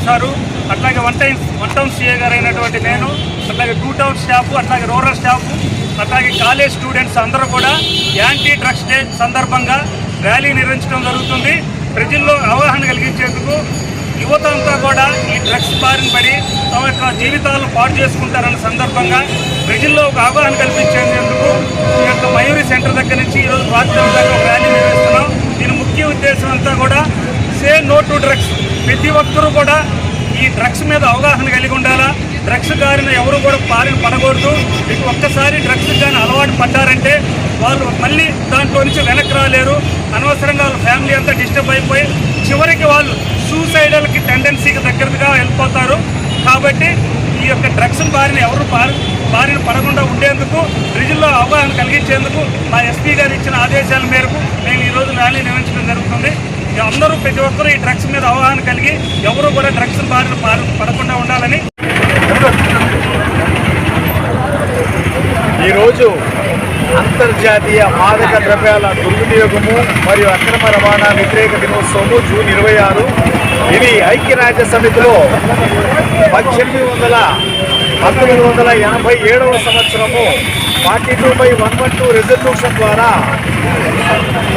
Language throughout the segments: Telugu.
సారు, అట్లాగే వన్ టౌన్ సిఏ గారు అయినటువంటి నేను, అట్లాగే 2 టౌన్ స్టాఫ్, అట్లాగే రూరల్ స్టాఫ్, అట్లాగే కాలేజ్ స్టూడెంట్స్ అందరూ కూడా యాంటీ డ్రగ్స్ డే సందర్భంగా ర్యాలీ నిర్వహించడం జరుగుతుంది. ప్రజల్లో అవగాహన కలిగించేందుకు యువత అంతా కూడా ఈ డ్రగ్స్ బారిన పడి తమ యొక్క జీవితాలను పాడు చేసుకుంటారన్న సందర్భంగా ప్రజల్లో ఒక అవగాహన కల్పించేందుకు ఈ యొక్క మయూరి సెంటర్ దగ్గర నుంచి ఈరోజు రాజ్యం దాకా ఒక ర్యాలీ నిర్వహిస్తున్నాం. దీని ముఖ్య ఉద్దేశం అంతా కూడా సే నో టు డ్రగ్స్. ప్రతి ఒక్కరూ కూడా ఈ డ్రగ్స్ మీద అవగాహన కలిగి ఉండాలా. డ్రగ్స్ గారిన ఎవరు కూడా పడకూడదు. మీకు ఒక్కసారి డ్రగ్స్ కానీ అలవాటు పడ్డారంటే వాళ్ళు మళ్ళీ దాంట్లో నుంచి వెనక్కి రాలేరు. అనవసరంగా వాళ్ళ ఫ్యామిలీ అంతా డిస్టర్బ్ అయిపోయి చివరికి వాళ్ళు సూసైడల్కి టెండెన్సీకి దగ్గరగా వెళ్ళిపోతారు. కాబట్టి ఈ యొక్క డ్రగ్స్ బారిన ఎవరు బారిన పడకుండా ఉండేందుకు ప్రజల్లో అవగాహన కలిగించేందుకు మా ఎస్పీ గారు ఇచ్చిన ఆదేశాల మేరకు మేము ఈరోజు ర్యాలీ నిర్వహించడం జరుగుతుంది. అందరూ ప్రతి ఒక్కరూ ఈ డ్రగ్స్ మీద అవగాహన కలిగి ఎవరు కూడా డ్రగ్స్ బారిన పడకుండా ఉండాలని ఈరోజు అంతర్జాతీయ మాదక ద్రవ్యాల దుర్వినియోగము మరియు అక్రమ రవాణా వ్యతిరేక దినోత్సవము జూన్ 26. ఇది ఐక్యరాజ్య సమితిలో 1987వ సంవత్సరము 42/112 రెజల్యూషన్ ద్వారా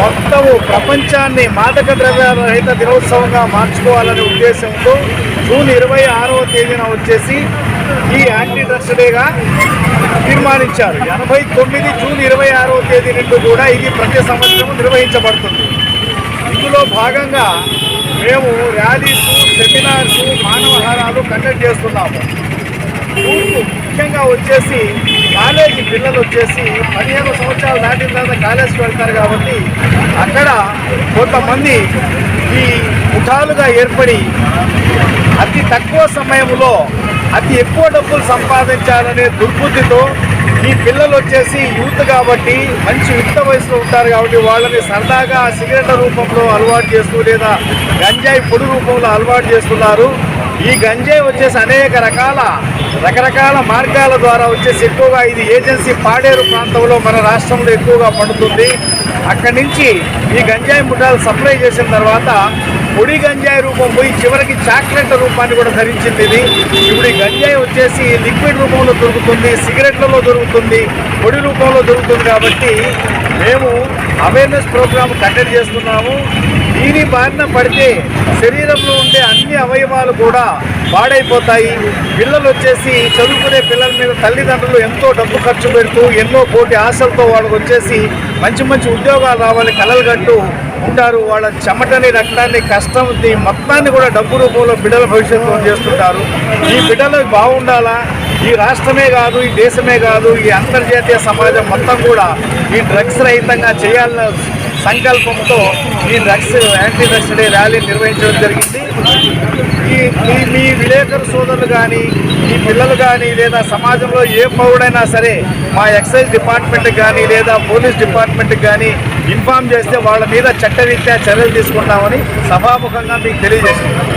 మొత్తం ప్రపంచాన్ని మాదక ద్రవ్యాల రహిత దినోత్సవంగా మార్చుకోవాలనే ఉద్దేశంతో జూన్ 26వ తేదీన వచ్చేసి ఈ యాంటీ డ్రగ్స్ డేగా తీర్మానించారు. 89 జూన్ 26వ తేదీ నుండి కూడా ఇది ప్రతి సంవత్సరం నిర్వహించబడుతుంది. ఇందులో భాగంగా మేము ర్యాలీస్, సెమినార్స్, మానవహారాలు కండక్ట్ చేస్తున్నాము. ముఖ్యంగా వచ్చేసి కాలేజీ పిల్లలు వచ్చేసి 15 సంవత్సరాలు దాటిన తర్వాత కాలేజీకి వెళ్తారు కాబట్టి అక్కడ కొంతమంది ఈ ముఠాలుగా ఏర్పడి అతి తక్కువ సమయంలో అతి ఎక్కువ డబ్బులు సంపాదించాలనే దుర్బుద్ధితో ఈ పిల్లలు వచ్చేసి యూత్ కాబట్టి మంచి యుక్త వయసులో ఉంటారు కాబట్టి వాళ్ళని సరదాగా సిగరెట్ల రూపంలో అలవాటు చేస్తూ లేదా గంజాయి పొడి రూపంలో అలవాటు చేస్తున్నారు. ఈ గంజాయి వచ్చేసి అనేక రకరకాల మార్గాల ద్వారా వచ్చేసి ఎక్కువగా ఇది ఏజెన్సీ పాడేరు ప్రాంతంలో మన రాష్ట్రంలో ఎక్కువగా పండుతుంది. అక్కడి నుంచి ఈ గంజాయి ముఠాలు సప్లై చేసిన తర్వాత పొడి గంజాయి రూపం పోయి చివరికి చాక్లెట్ల రూపాన్ని కూడా ధరించింది. ఇది ఇప్పుడు ఈ గంజాయి వచ్చేసి లిక్విడ్ రూపంలో దొరుకుతుంది, సిగరెట్లలో దొరుకుతుంది, పొడి రూపంలో దొరుకుతుంది. కాబట్టి మేము అవేర్నెస్ ప్రోగ్రామ్ కండక్ట్ చేస్తున్నాము. దీని బారిన పడితే శరీరంలో ఉండే అన్ని అవయవాలు కూడా పాడైపోతాయి. పిల్లలు వచ్చేసి చదువుకునే పిల్లల మీద తల్లిదండ్రులు ఎంతో డబ్బు ఖర్చు పెడుతూ ఎన్నో కోటి ఆశలతో వాళ్ళకు వచ్చేసి మంచి మంచి ఉద్యోగాలు రావాలి కలలు కట్టు ఉంటారు. వాళ్ళ చెమటని, రక్తాన్ని, కష్టం మొత్తాన్ని కూడా డబ్బు రూపంలో బిడ్డల భవిష్యత్తు చేస్తుంటారు. ఈ బిడ్డలు బాగుండాలా, ఈ రాష్ట్రమే కాదు, ఈ దేశమే కాదు, ఈ అంతర్జాతీయ సమాజం మొత్తం కూడా ఈ డ్రగ్స్ రహితంగా చేయాలన్న సంకల్పంతో ఈ యాంటీ డ్రగ్స్ డే ర్యాలీ నిర్వహించడం జరిగింది. మీ విలేకరు సోదరులు కానీ, ఈ పిల్లలు కానీ, లేదా సమాజంలో ఏ పౌరుడైనా సరే మా ఎక్సైజ్ డిపార్ట్మెంట్కి కానీ లేదా పోలీస్ డిపార్ట్మెంట్కి కానీ ఇన్ఫామ్ చేస్తే వాళ్ళ మీద చట్టరీత్యా చర్యలు తీసుకుంటామని సభాముఖంగా మీకు తెలియజేస్తున్నాం.